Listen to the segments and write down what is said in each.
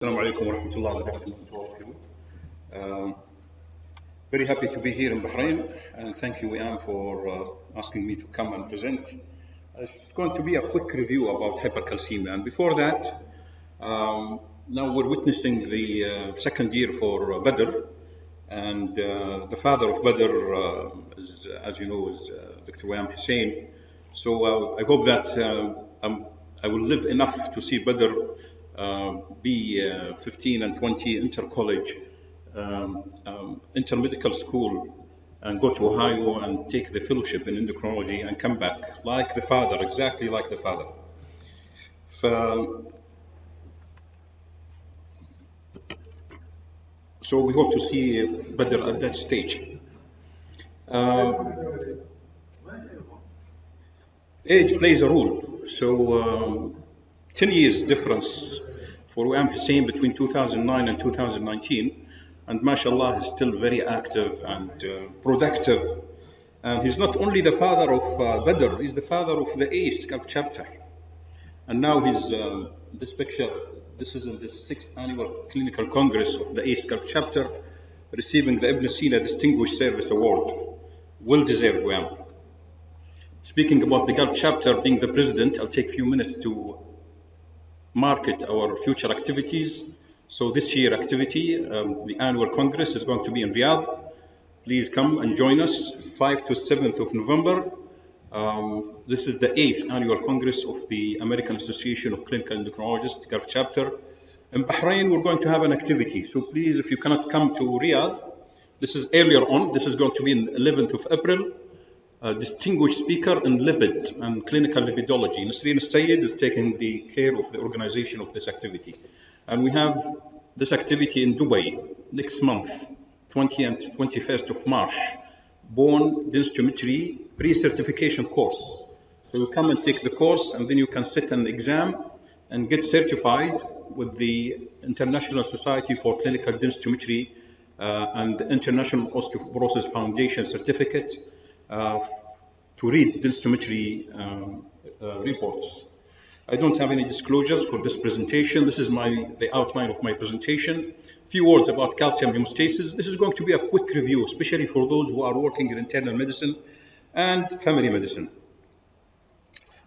Assalamu alaikum wa rahmatullahi wa barakatuh to all of you. Very happy to be here in Bahrain, and thank you, Ian, for asking me to come and present. It's going to be a quick review about hypercalcemia, and before that, now we're witnessing the second year for Badr, and the father of Badr, is, as you know, is Dr. Wayam Hussein. So I hope that I will live enough to see Badr be 15 and 20 inter-college, inter-medical school, and go to Ohio and take the fellowship in endocrinology and come back like the father, exactly like the father. So we hope to see Badr at that stage. Age plays a role. So 10 years difference for Wayam Hussein between 2009 and 2019, and mashallah, he's still very active and productive. And he's not only the father of Badr, he's the father of the ACE Gulf chapter. And now he's, this picture, this is in the 6th annual clinical congress of the ACE Gulf chapter, receiving the Ibn Sina Distinguished Service Award. Well deserved, Wayam. Speaking about the Gulf chapter, being the president, I'll take a few minutes to market our future activities. So this year activity, the annual congress is going to be in Riyadh. Please come and join us, 5th to 7th of November. This is the 8th annual congress of the American Association of Clinical Endocrinologists, Gulf chapter. In Bahrain, we're going to have an activity. So please, if you cannot come to Riyadh, this is earlier on. This is going to be on the 11th of April. A distinguished speaker in lipid and clinical lipidology. Nasreen Sayyid is taking the care of the organization of this activity. And we have this activity in Dubai next month, 20 and 21st of March, bone densitometry pre-certification course. So you come and take the course, and then you can sit an exam and get certified with the International Society for Clinical Densitometry and the International Osteoporosis Foundation certificate to read densitometry reports. I don't have any disclosures for this presentation. This is the outline of my presentation. A few words about calcium hemostasis. This is going to be a quick review, especially for those who are working in internal medicine and family medicine.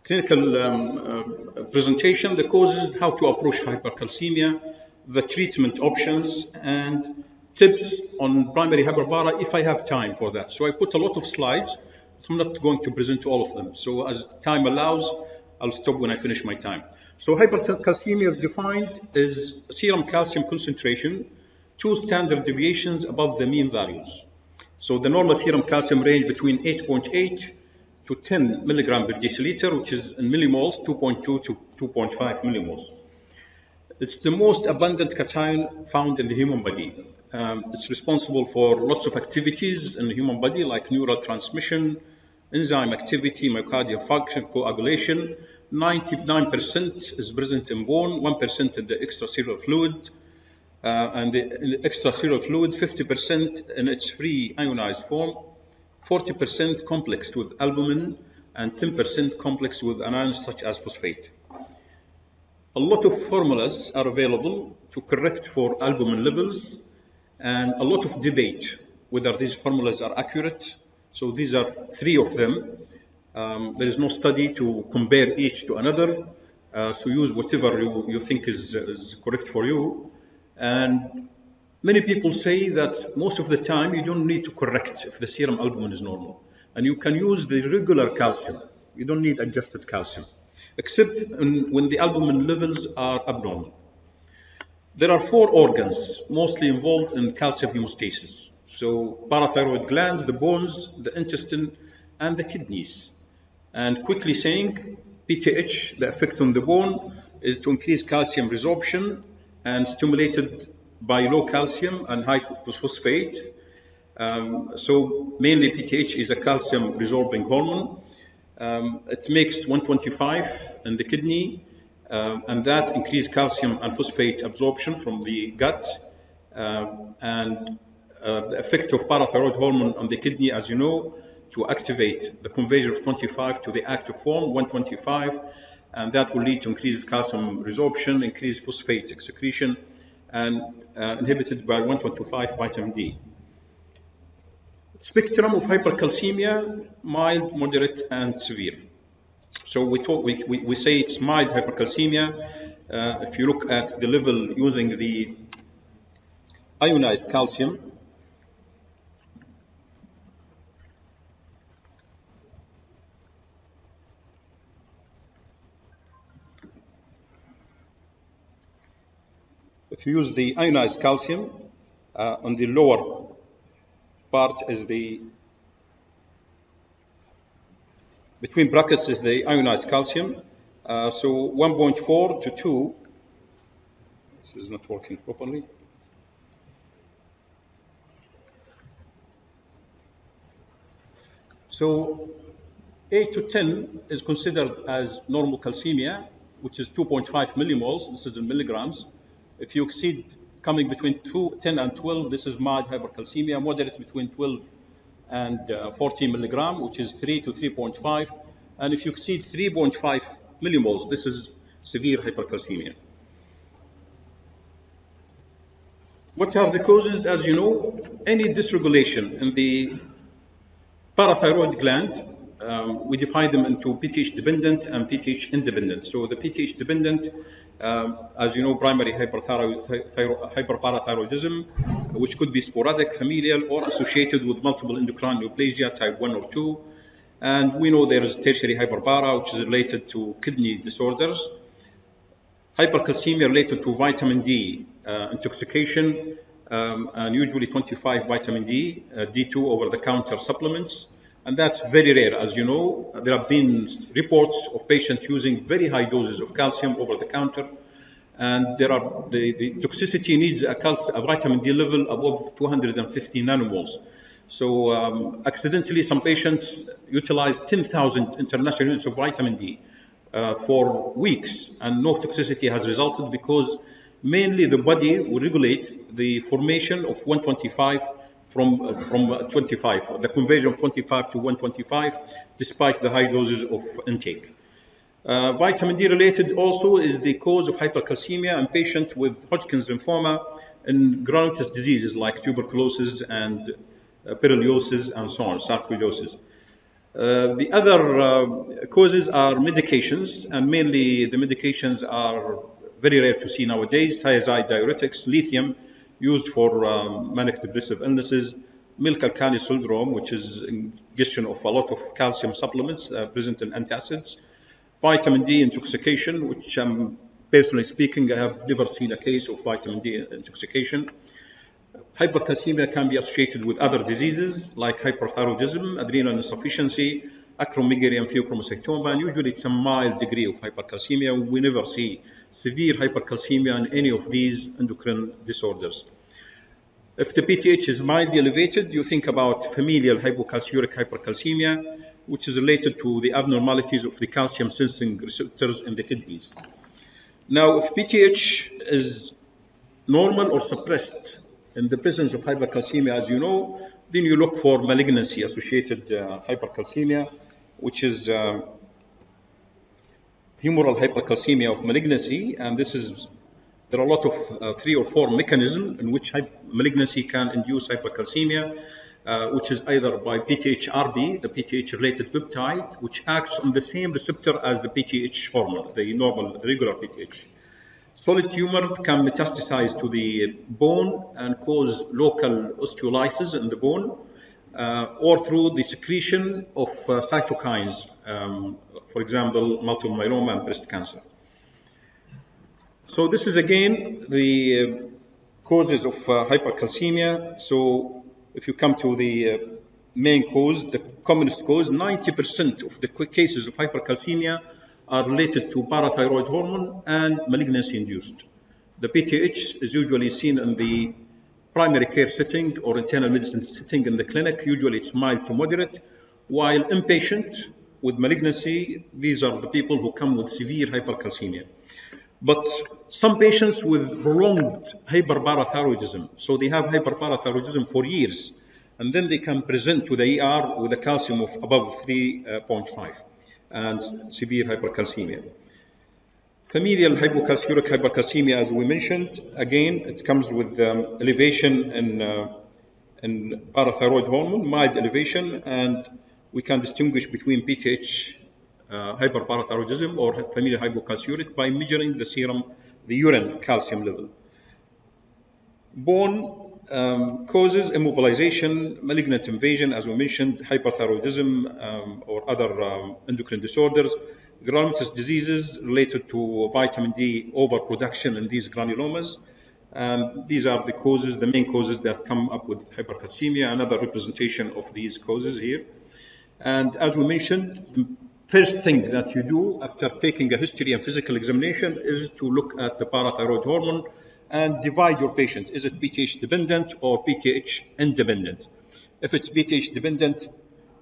Clinical presentation, the causes, how to approach hypercalcemia, the treatment options, and tips on primary hyperbara if I have time for that. So I put a lot of slides. So I'm not going to present all of them. So as time allows, I'll stop when I finish my time. So hypercalcemia is defined as serum calcium concentration, 2 standard deviations above the mean values. So the normal serum calcium range between 8.8 to 10 milligram per deciliter, which is in millimoles, 2.2 to 2.5 millimoles. It's the most abundant cation found in the human body. It's responsible for lots of activities in the human body, like neural transmission, enzyme activity, myocardial function, coagulation. 99% is present in bone, 1% in the extracellular fluid, and the extracellular fluid, 50% in its free ionized form, 40% complex with albumin, and 10% complex with anions such as phosphate. A lot of formulas are available to correct for albumin levels, and a lot of debate whether these formulas are accurate. So these are 3 of them. There is no study to compare each to another. So use whatever you think is correct for you. And many people say that most of the time you don't need to correct if the serum albumin is normal. And you can use the regular calcium. You don't need adjusted calcium, except when the albumin levels are abnormal. There are 4 organs mostly involved in calcium hemostasis. So parathyroid glands, the bones, the intestine, and the kidneys. And quickly saying, PTH, the effect on the bone, is to increase calcium resorption and stimulated by low calcium and high phosphate. So mainly PTH is a calcium resorbing hormone. It makes 125 in the kidney, and that increased calcium and phosphate absorption from the gut. And the effect of parathyroid hormone on the kidney, as you know, to activate the conversion of 25 to the active form, 125, and that will lead to increased calcium resorption, increased phosphate excretion, and inhibited by 125 vitamin D. Spectrum of hypercalcemia: mild, moderate, and severe. So we say it's mild hypercalcemia. If you look at the level using the ionized calcium, if you use the ionized calcium, on the lower part is between brackets is the ionized calcium. So 1.4 to 2. This is not working properly. So 8 to 10 is considered as normal calcemia, which is 2.5 millimoles. This is in milligrams. If you exceed coming between 10 and 12, this is mild hypercalcemia. Moderate between 12 and 14 milligram, which is 3 to 3.5. And if you exceed 3.5 millimoles, this is severe hypercalcemia. What are the causes? As you know, any dysregulation in the parathyroid gland, we divide them into PTH dependent and PTH independent. So the PTH dependent, as you know, primary hyperparathyroidism, which could be sporadic, familial, or associated with multiple endocrine neoplasia, type 1 or 2. And we know there is tertiary hyperpara, which is related to kidney disorders. Hypercalcemia related to vitamin D intoxication, and usually 25 vitamin D, D2 over-the-counter supplements. And that's very rare. As you know, there have been reports of patients using very high doses of calcium over-the-counter, and the toxicity needs a vitamin D level above 250 nanomoles. So accidentally, some patients utilize 10,000 international units of vitamin D for weeks, and no toxicity has resulted because mainly the body will regulate the formation of 125 from 25, the conversion of 25 to 125, despite the high doses of intake. Vitamin D related also is the cause of hypercalcemia in patients with Hodgkin's lymphoma and granulous diseases like tuberculosis and perilosis and so on, sarcoidosis. The other causes are medications, and mainly the medications are very rare to see nowadays: thiazide diuretics, lithium, used for manic depressive illnesses, milk alkali syndrome, which is ingestion of a lot of calcium supplements present in antacids, vitamin D intoxication, which personally speaking, I have never seen a case of vitamin D intoxication. Hypercalcemia can be associated with other diseases like hyperthyroidism, adrenal insufficiency, acromegaly, and pheochromocytoma, and usually it's a mild degree of hypercalcemia. We never see severe hypercalcemia in any of these endocrine disorders. If the PTH is mildly elevated, you think about familial hypocalciuric hypercalcemia, which is related to the abnormalities of the calcium sensing receptors in the kidneys. Now, if PTH is normal or suppressed in the presence of hypercalcemia, as you know, then you look for malignancy associated hypercalcemia, which is humoral hypercalcemia of malignancy. And this is, there are a lot of 3 or 4 mechanisms in which malignancy can induce hypercalcemia, which is either by PTH-RB, the PTH-related peptide, which acts on the same receptor as the PTH hormone, the regular PTH. Solid tumor can metastasize to the bone and cause local osteolysis in the bone, or through the secretion of cytokines, for example, multiple myeloma and breast cancer. So this is again the causes of hypercalcemia. So if you come to the main cause, the commonest cause, 90% of the cases of hypercalcemia are related to parathyroid hormone and malignancy induced. The PTH is usually seen in the primary care setting or internal medicine setting in the clinic. Usually it's mild to moderate, while inpatient with malignancy, these are the people who come with severe hypercalcemia. But some patients with prolonged hyperparathyroidism, so they have hyperparathyroidism for years, and then they can present to the ER with a calcium of above 3.5 and severe hypercalcemia. Familial hypocalciuric hypercalcemia, as we mentioned, again, it comes with elevation in parathyroid hormone, mild elevation, and we can distinguish between PTH hyperparathyroidism or familial hypocalciuric by measuring the serum, the urine calcium level. Bone causes immobilization, malignant invasion, as we mentioned, hyperthyroidism or other endocrine disorders, granulomatous diseases related to vitamin D overproduction in these granulomas. These are the causes, the main causes that come up with hypercalcemia, another representation of these causes here. And as we mentioned, the first thing that you do after taking a history and physical examination is to look at the parathyroid hormone and divide your patient. Is it PTH dependent or PTH independent? If it's PTH dependent,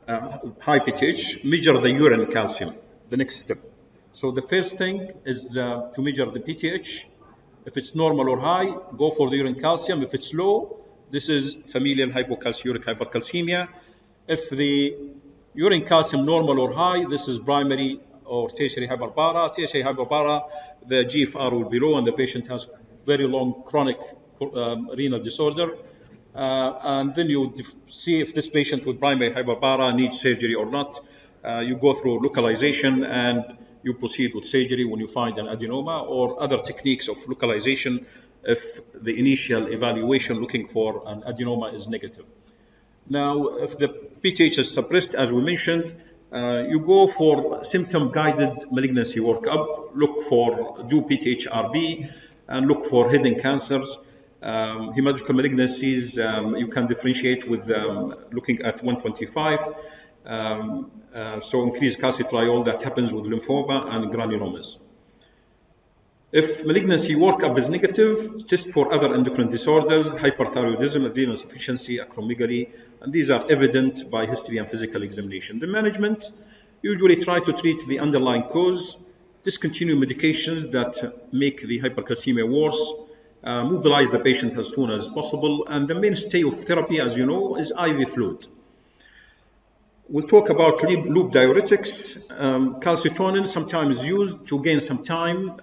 high PTH, measure the urine calcium, the next step. So the first thing is to measure the PTH. If it's normal or high, go for the urine calcium. If it's low, this is familial hypocalciuric hypercalcemia. If the urine calcium normal or high, this is primary or tertiary hyperbara. Tertiary hyperbara, the GFR will be low and the patient has very long chronic renal disorder. And then you see if this patient with primary hyperbara needs surgery or not. You go through localization and you proceed with surgery when you find an adenoma or other techniques of localization if the initial evaluation looking for an adenoma is negative. Now, if the PTH is suppressed, as we mentioned, you go for symptom-guided malignancy workup, do PTH-RB, and look for hidden cancers. Hematological malignancies, you can differentiate with looking at 125. So increased calcitriol that happens with lymphoma and granulomas. If malignancy workup is negative, test for other endocrine disorders, hyperthyroidism, adrenal insufficiency, acromegaly, and these are evident by history and physical examination. The management usually try to treat the underlying cause, discontinue medications that make the hypercalcemia worse, mobilize the patient as soon as possible, and the mainstay of therapy, as you know, is IV fluid. We'll talk about loop diuretics. Calcitonin sometimes used to gain some time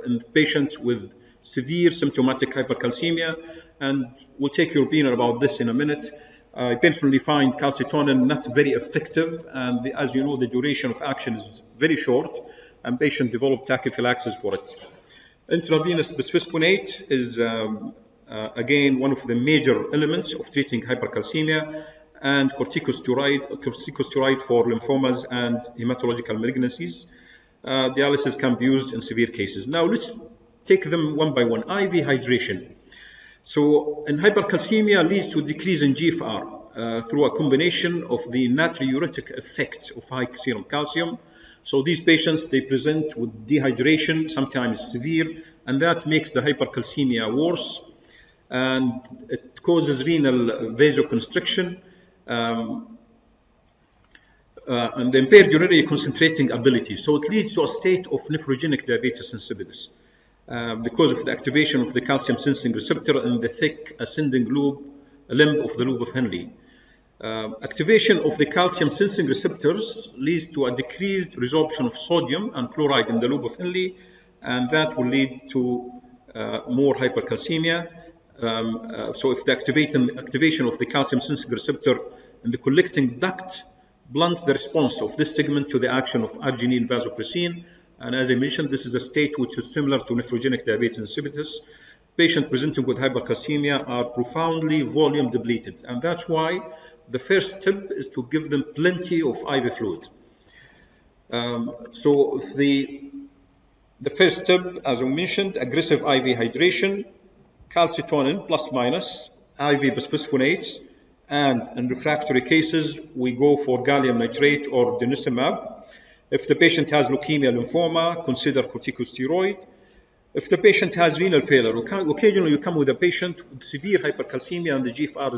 in patients with severe symptomatic hypercalcemia, and we'll take your opinion about this in a minute. I personally find calcitonin not very effective, and as you know, the duration of action is very short, and patients develop tachyphylaxis for it. Intravenous bisphosphonate is, again, one of the elements of treating hypercalcemia, and corticosteroid for lymphomas and hematological malignancies. Dialysis can be used in severe cases. Now let's take them one by one. IV hydration. So in hypercalcemia leads to a decrease in GFR through a combination of the natriuretic effect of high serum calcium. So these patients, they present with dehydration, sometimes severe, and that makes the hypercalcemia worse. And it causes renal vasoconstriction, and impaired urinary concentrating ability. So it leads to a state of nephrogenic diabetes insipidus because of the activation of the calcium sensing receptor in the thick ascending limb of the lobe of Henle. Activation of the calcium sensing receptors leads to a decreased resorption of sodium and chloride in the lobe of Henle, and that will lead to more hypercalcemia. So if the activation of the calcium sensing receptor in the collecting duct blunt the response of this segment to the action of arginine vasopressin, and as I mentioned, this is a state which is similar to nephrogenic diabetes insipidus. Patients presenting with hypercalcemia are profoundly volume depleted, and that's why the first step is to give them plenty of IV fluid. So the first step, as I mentioned, aggressive IV hydration, calcitonin plus minus, IV bisphosphonates, and in refractory cases, we go for gallium nitrate or denosumab. If the patient has leukemia, lymphoma, consider corticosteroid. If the patient has renal failure, occasionally you come with a patient with severe hypercalcemia and the GFR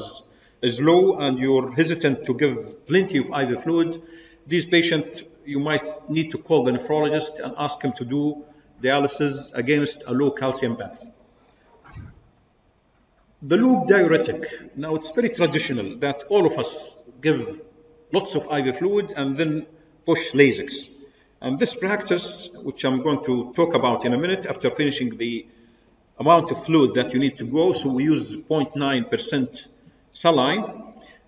is low and you're hesitant to give plenty of IV fluid. These patients, you might need to call the nephrologist and ask him to do dialysis against a low calcium bath. The loop diuretic. Now it's very traditional that all of us give lots of IV fluid and then push Lasix. And this practice, which I'm going to talk about in a minute after finishing the amount of fluid that you need to go, so we use 0.9% saline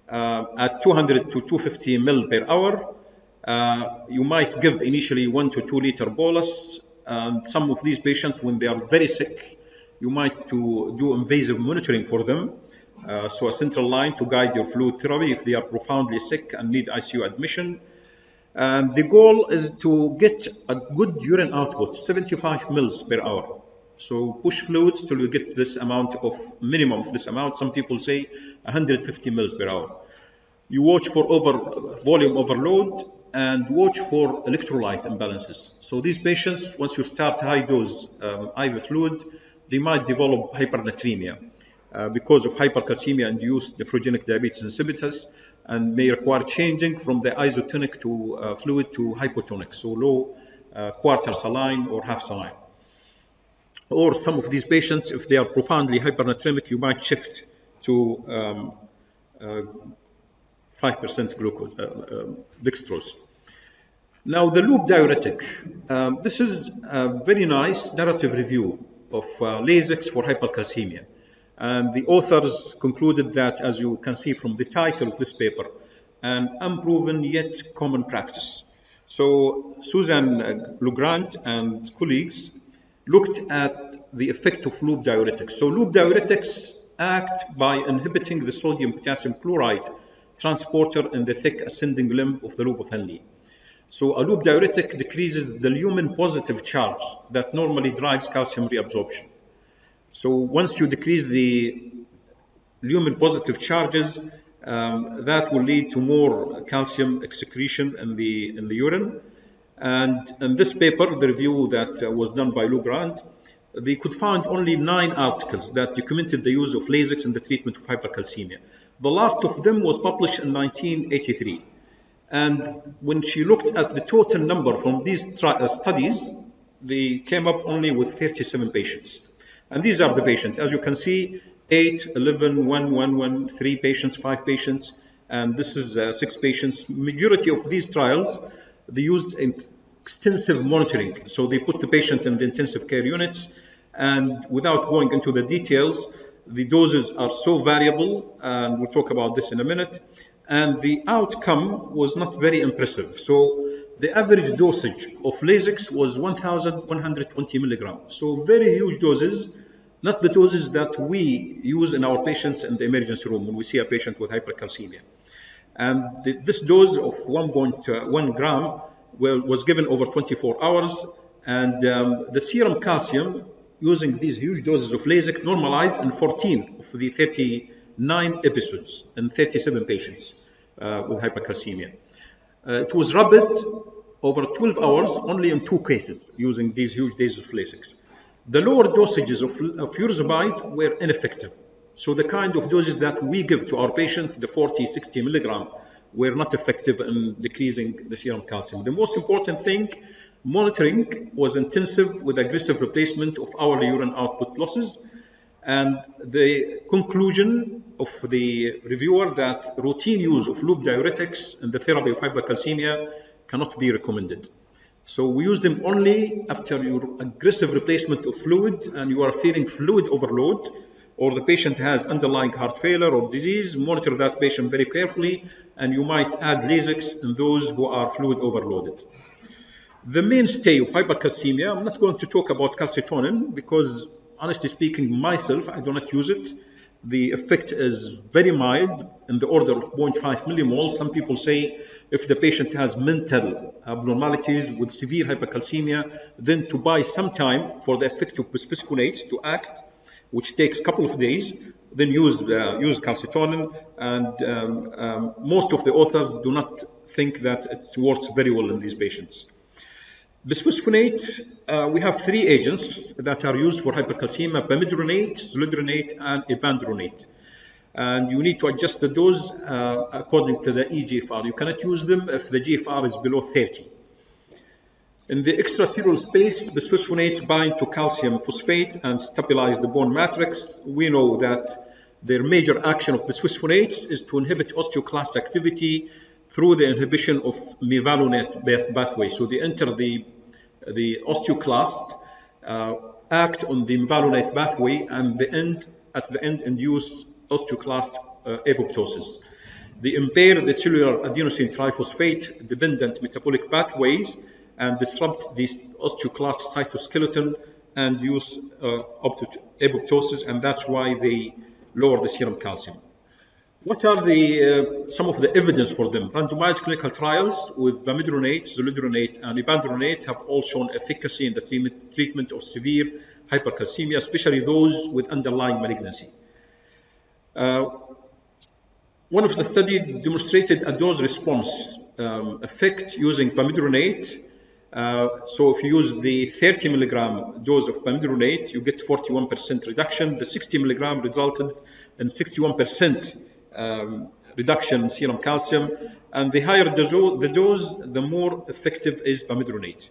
at 200 to 250 ml per hour. You might give initially 1 to 2 liter bolus, and some of these patients, when they are very sick, you might do invasive monitoring for them. So a central line to guide your fluid therapy if they are profoundly sick and need ICU admission. And the goal is to get a good urine output, 75 mils per hour. So push fluids till you get this amount of minimum of this amount. Some people say 150 mils per hour. You watch for volume overload and watch for electrolyte imbalances. So these patients, once you start high dose IV fluid, they might develop hypernatremia because of hypercalcemia-induced nephrogenic diabetes insipidus, and may require changing from the isotonic to fluid to hypotonic, so low quarter saline or half saline. Or some of these patients, if they are profoundly hypernatremic, you might shift to 5% glucose, dextrose. Now, the loop diuretic. This is a very nice narrative review of Lasix for hypercalcemia. And the authors concluded that, as you can see from the title of this paper, an unproven yet common practice. So Susan Legrand and colleagues looked at the effect of loop diuretics. So loop diuretics act by inhibiting the sodium-potassium chloride transporter in the thick ascending limb of the loop of Henle. So a loop diuretic decreases the lumen-positive charge that normally drives calcium reabsorption. So once you decrease the lumen-positive charges, that will lead to more calcium excretion in the urine. And in this paper, the review that was done by Legrand, they could find only 9 articles that documented the use of Lasix in the treatment of hypercalcemia. The last of them was published in 1983. And when she looked at the total number from these studies, they came up only with 37 patients. And these are the patients. As you can see, 8, 11, 1, 1, 1, 3 patients, 5 patients, and this is 6 patients. Majority of these trials, they used extensive monitoring. So they put the patient in the intensive care units, and without going into the details, the doses are so variable, and we'll talk about this in a minute, and the outcome was not very impressive. So the average dosage of Lasix was 1,120 milligrams. So very huge doses, not the doses that we use in our patients in the emergency room when we see a patient with hypercalcemia. And this dose of 1.1 gram was given over 24 hours, and the serum calcium using these huge doses of Lasix normalized in 14 of the 39 episodes in 37 patients with hypercalcemia. It was rapid over 12 hours only in 2 cases using these huge doses of Lasix. The lower dosages of furosemide were ineffective. So the kind of doses that we give to our patients, the 40, 60 milligram, were not effective in decreasing the serum calcium. The most important thing, monitoring was intensive with aggressive replacement of hourly urine output losses. And the conclusion of the reviewer that routine use of loop diuretics in the therapy of hypercalcemia cannot be recommended. So we use them only after your aggressive replacement of fluid and you are feeling fluid overload, or the patient has underlying heart failure or disease. Monitor that patient very carefully, and you might add Lasix in those who are fluid overloaded. The mainstay of hypercalcemia, I'm not going to talk about calcitonin because, honestly speaking, myself, I do not use it. The effect is very mild, in the order of 0.5 millimoles. Some people say if the patient has mental abnormalities with severe hypercalcemia, then to buy some time for the effect of bisphosphonates to act, which takes a couple of days, then use calcitonin. And most of the authors do not think that it works very well in these patients. Bisphosphonate, we have 3 agents that are used for hypercalcemia: pamidronate, zoledronate, and epandronate. And you need to adjust the dose according to the eGFR. You cannot use them if the GFR is below 30. In the extracellular space, bisphosphonates bind to calcium phosphate and stabilize the bone matrix. We know that their major action of bisphosphonates is to inhibit osteoclast activity through the inhibition of mevalonate pathway. So they enter the osteoclast, act on the mevalonate pathway, and at the end induce osteoclast apoptosis. They impair the cellular adenosine triphosphate dependent metabolic pathways and disrupt the osteoclast cytoskeleton and use apoptosis, and that's why they lower the serum calcium. What are some of the evidence for them? Randomized clinical trials with bamidronate, zoledronate, and ibandronate have all shown efficacy in the treatment of severe hypercalcemia, especially those with underlying malignancy. One of the studies demonstrated a dose response effect using bamidronate. So if you use the 30 milligram dose of bamidronate, you get 41% reduction. The 60 milligram resulted in 61% reduction in serum calcium. And the higher the dose, the more effective is bamidronate.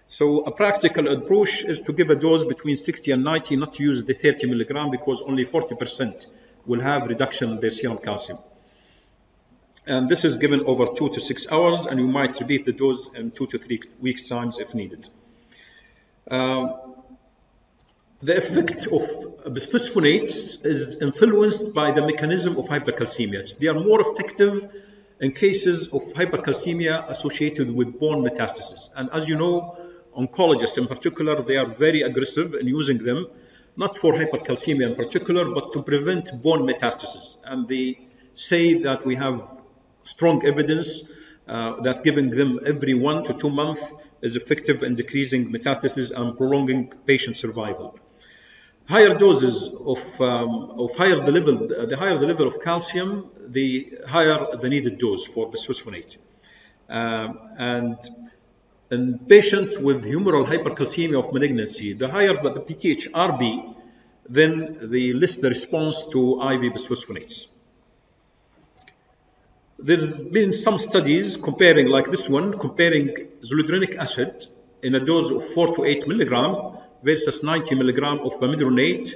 So a practical approach is to give a dose between 60 and 90, not to use the 30 milligram, because only 40% will have reduction in their serum calcium. And this is given over 2 to 6 hours, and you might repeat the dose in 2 to 3 weeks' times if needed. The effect of bisphosphonates is influenced by the mechanism of hypercalcemia. They are more effective in cases of hypercalcemia associated with bone metastasis. And as you know, oncologists in particular, they are very aggressive in using them, not for hypercalcemia in particular, but to prevent bone metastasis. And they say that we have strong evidence that giving them every 1 to 2 months is effective in decreasing metastasis and prolonging patient survival. Higher doses the higher the level of calcium, the higher the needed dose for bisphosphonate. And in patients with humoral hypercalcemia of malignancy, the higher the PTH-RB, then the less the response to IV bisphosphonates. There's been some studies comparing, like this one, comparing zoledronic acid in a dose of 4 to 8 milligram versus 90 milligram of bamidronate,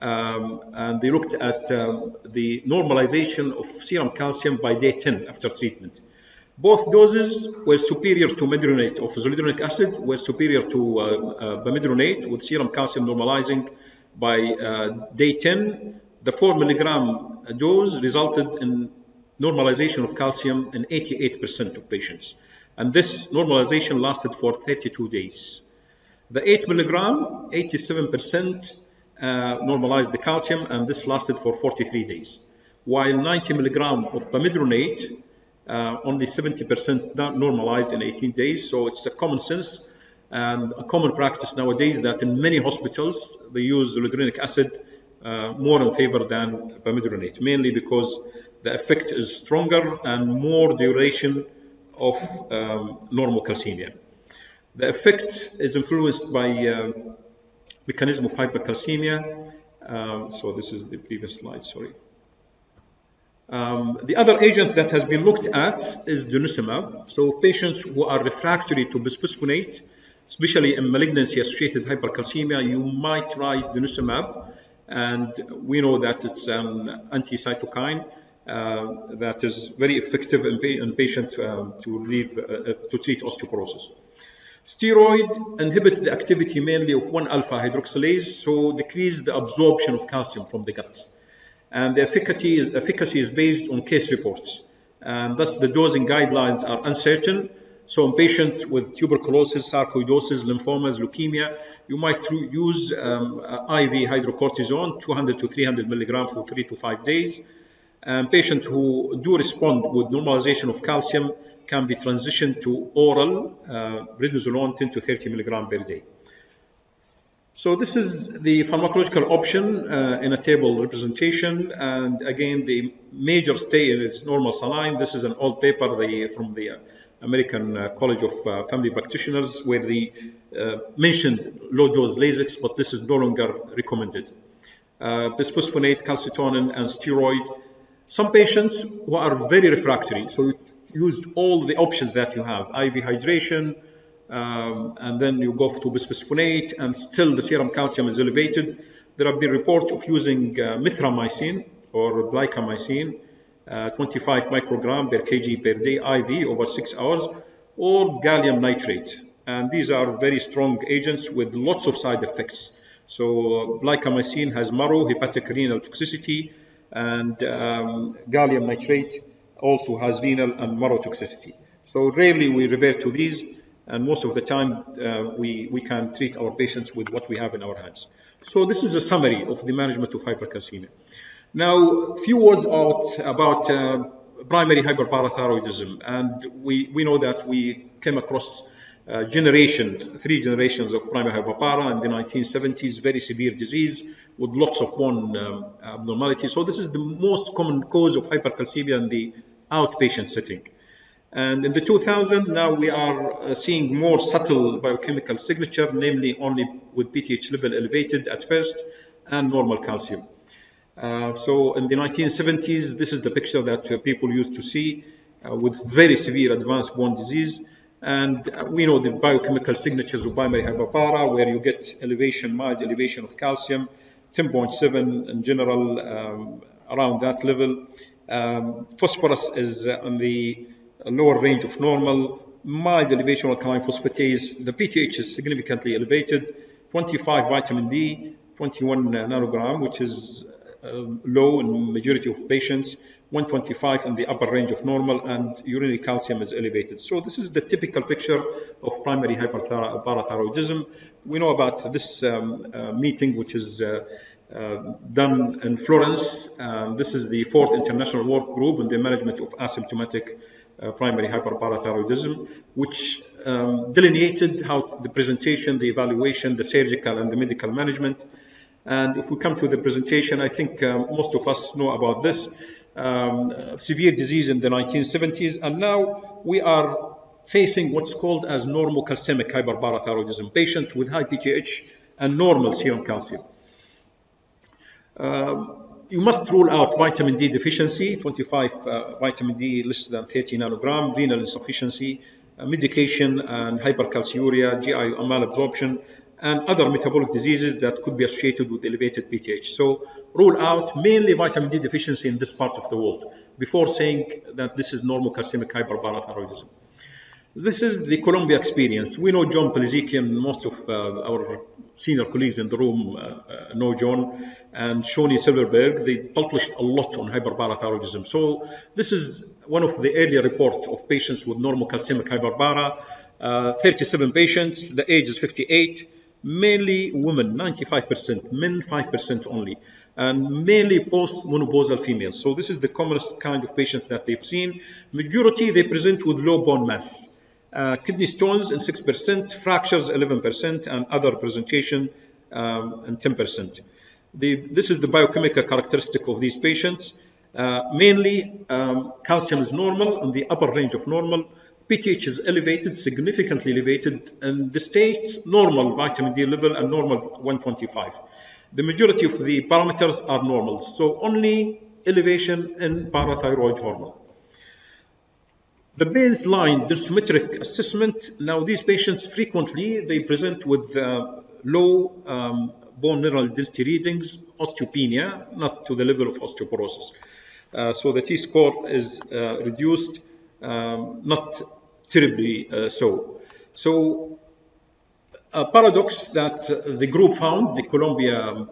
and they looked at the normalization of serum calcium by day 10 after treatment. Both doses were superior to midronate of zoledronic acid, were superior to bamidronate, with serum calcium normalizing by day 10. The 4 milligram dose resulted in normalization of calcium in 88% of patients. And this normalization lasted for 32 days. The 8 milligram, 87% normalized the calcium, and this lasted for 43 days. While 90 milligram of bamidronate, only 70% normalized in 18 days. So it's a common sense and a common practice nowadays that in many hospitals, they use zoledronic acid more in favor than bamidronate, mainly because the effect is stronger and more duration of normal calcemia. The effect is influenced by mechanism of hypercalcemia. So this is the previous slide, sorry. The other agent that has been looked at is denosumab. So patients who are refractory to bisphosphonate, especially in malignancy-associated hypercalcemia, you might try denosumab. And we know that it's an anti-cytokine that is very effective in patients to treat osteoporosis. Steroid inhibits the activity mainly of 1-alpha hydroxylase, so decrease the absorption of calcium from the gut. And the efficacy is based on case reports. And thus the dosing guidelines are uncertain. So in patients with tuberculosis, sarcoidosis, lymphomas, leukemia, you might use IV hydrocortisone, 200 to 300 milligrams for 3 to 5 days. And patients who do respond with normalization of calcium can be transitioned to oral prednisolone, 10 to 30 milligrams per day. So this is the pharmacological option in a table representation. And again, the major stay is normal saline. This is an old paper from the American College of Family Practitioners, where they mentioned low-dose Lasix, but this is no longer recommended. Bisphosphonate, calcitonin, and steroid. Some patients who are very refractory, so you use all the options that you have, IV hydration, and then you go to bisphosphonate, and still the serum calcium is elevated. There have been reports of using mithramycin or blycamycin 25 microgram per kg per day IV over 6 hours, or gallium nitrate. And these are very strong agents with lots of side effects. So blycamycin has marrow, hepatic renal toxicity, and gallium nitrate also has renal and marrow toxicity. So rarely we revert to these, and most of the time we can treat our patients with what we have in our hands. So this is a summary of the management of hypercalcemia. Now, a few words about primary hyperparathyroidism, and we know that we came across three generations of primary hyperpara in the 1970s, very severe disease with lots of bone abnormalities. So this is the most common cause of hypercalcemia in the outpatient setting. And in the 2000s, now we are seeing more subtle biochemical signature, namely only with PTH level elevated at first and normal calcium. So in the 1970s, this is the picture that people used to see with very severe advanced bone disease. And we know the biochemical signatures of primary hyperpara, where you get mild elevation of calcium, 10.7 in general, around that level. Phosphorus is on the lower range of normal, mild elevation of alkaline phosphatase. The PTH is significantly elevated, 25 vitamin D, 21 nanogram, which is low in majority of patients, 125 in the upper range of normal, and urinary calcium is elevated. So this is the typical picture of primary hyperparathyroidism. We know about this meeting, which is done in Florence. This is the 4th International Work Group in the management of asymptomatic primary hyperparathyroidism, which delineated how the presentation, the evaluation, the surgical and the medical management. And if we come to the presentation, I think most of us know about this severe disease in the 1970s, and now we are facing what's called as normocalcemic hyperparathyroidism, patients with high PTH and normal serum calcium. You must rule out vitamin D deficiency, 25 vitamin D less than 30 nanogram, renal insufficiency, medication and hypercalciuria, GI malabsorption, and other metabolic diseases that could be associated with elevated PTH. So rule out mainly vitamin D deficiency in this part of the world before saying that this is normocalcemic hyperparathyroidism. This is the Columbia experience. We know John Pelizikian, most of our senior colleagues in the room know John, and Shoni Silverberg. They published a lot on hyperparathyroidism. So this is one of the earlier reports of patients with normocalcemic hyperpara, 37 patients, the age is 58, mainly women, 95%, men 5% only, and mainly post-menopausal females. So this is the commonest kind of patients that they've seen. Majority, they present with low bone mass. Kidney stones in 6%, fractures 11%, and other presentation in 10%. This is the biochemical characteristic of these patients. Mainly, calcium is normal in the upper range of normal. PTH is elevated, significantly elevated, and the state normal vitamin D level and normal 125. The majority of the parameters are normal, so only elevation in parathyroid hormone. The baseline densitometric assessment. Now, these patients frequently they present with low bone mineral density readings, osteopenia, not to the level of osteoporosis. So the T-score is reduced, not terribly so. So a paradox that the group found, the Columbia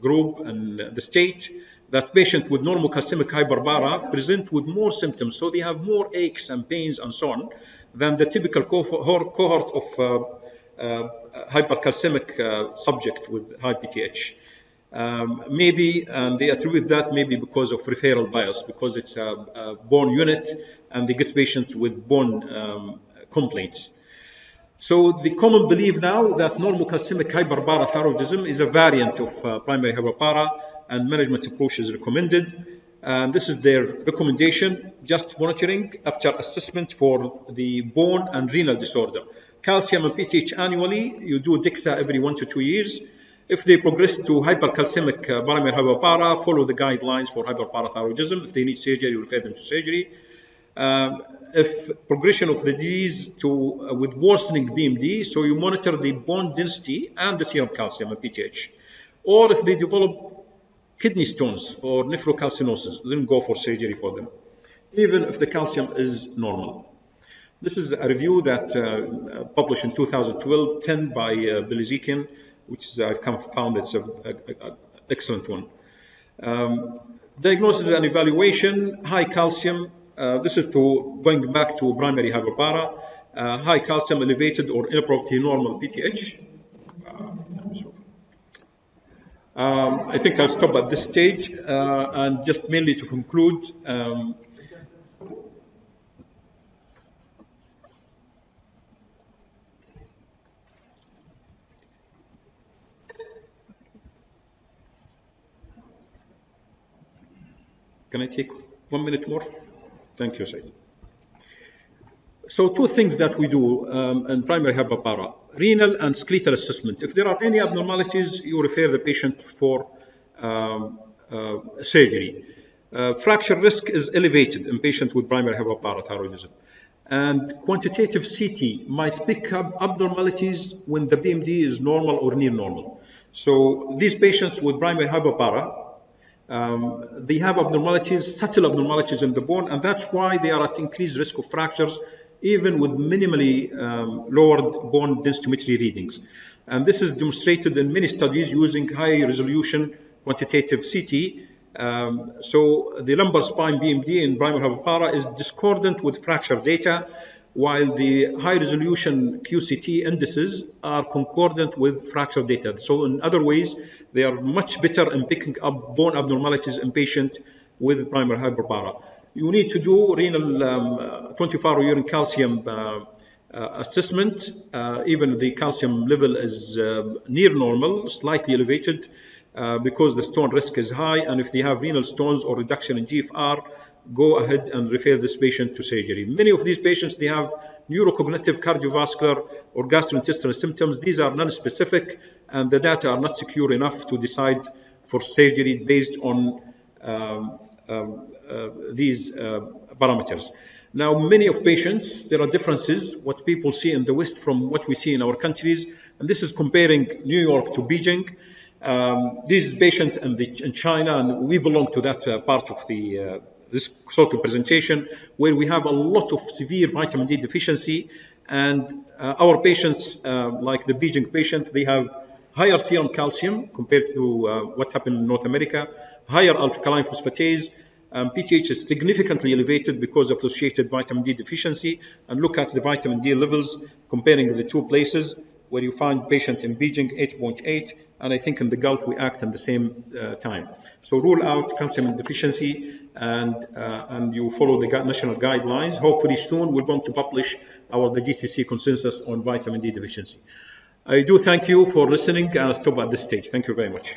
group and the state, that patients with normocalcemic hyperpara present with more symptoms, so they have more aches and pains and so on than the typical cohort of hypercalcemic subject with high PTH. Maybe, and they attribute that maybe because of referral bias, because it's a bone unit and they get patients with bone complaints. So the common belief now that normocalcemic hyperparathyroidism is a variant of primary hyperpara, and management approach is recommended. And this is their recommendation, just monitoring after assessment for the bone and renal disorder. Calcium and PTH annually, you do DEXA every 1 to 2 years. If they progress to hypercalcemic primary hyperpara, follow the guidelines for hyperparathyroidism. If they need surgery, you refer them to surgery. If progression of the disease to with worsening BMD, so you monitor the bone density and the serum calcium and PTH. Or if they develop kidney stones or nephrocalcinosis, then go for surgery for them, even if the calcium is normal. This is a review that published in 2012, 10 by Belizikian, which is, I've found it's an excellent one. Diagnosis and evaluation, high calcium. This is going back to primary hyperpara, high calcium elevated or inappropriately normal PTH. I think I'll stop at this stage and just mainly to conclude. Can I take 1 minute more? Thank you, Said. So 2 things that we do in primary hyperpara, renal and skeletal assessment. If there are any abnormalities, you refer the patient for surgery. Fracture risk is elevated in patients with primary hyperparathyroidism. And quantitative CT might pick up abnormalities when the BMD is normal or near normal. So these patients with primary hyperpara, they have abnormalities, subtle abnormalities in the bone, and that's why they are at increased risk of fractures, even with minimally lowered bone densitometry readings. And this is demonstrated in many studies using high-resolution quantitative CT. So the lumbar spine BMD in primary hyperpara is discordant with fracture data, while the high-resolution QCT indices are concordant with fracture data. So in other ways, they are much better in picking up bone abnormalities in patients with primary hyperpara. You need to do renal 24-hour urine calcium assessment. Even the calcium level is near normal, slightly elevated, because the stone risk is high, and if they have renal stones or reduction in GFR, go ahead and refer this patient to surgery. Many of these patients, they have neurocognitive, cardiovascular, or gastrointestinal symptoms. These are non-specific, and the data are not secure enough to decide for surgery based on these parameters. Now, many of patients, there are differences, what people see in the West from what we see in our countries, and this is comparing New York to Beijing. These patients in China, and we belong to that part of the this sort of presentation, where we have a lot of severe vitamin D deficiency, and our patients, like the Beijing patient, they have higher serum calcium compared to what happened in North America, higher alkaline phosphatase, PTH is significantly elevated because of associated vitamin D deficiency, and look at the vitamin D levels comparing the 2 places, where you find patient in Beijing 8.8, and I think in the Gulf we act in the same time. So rule out calcium deficiency, and you follow the national guidelines. Hopefully soon we're going to publish the GCC consensus on vitamin D deficiency. I do thank you for listening, and I'll stop at this stage. Thank you very much.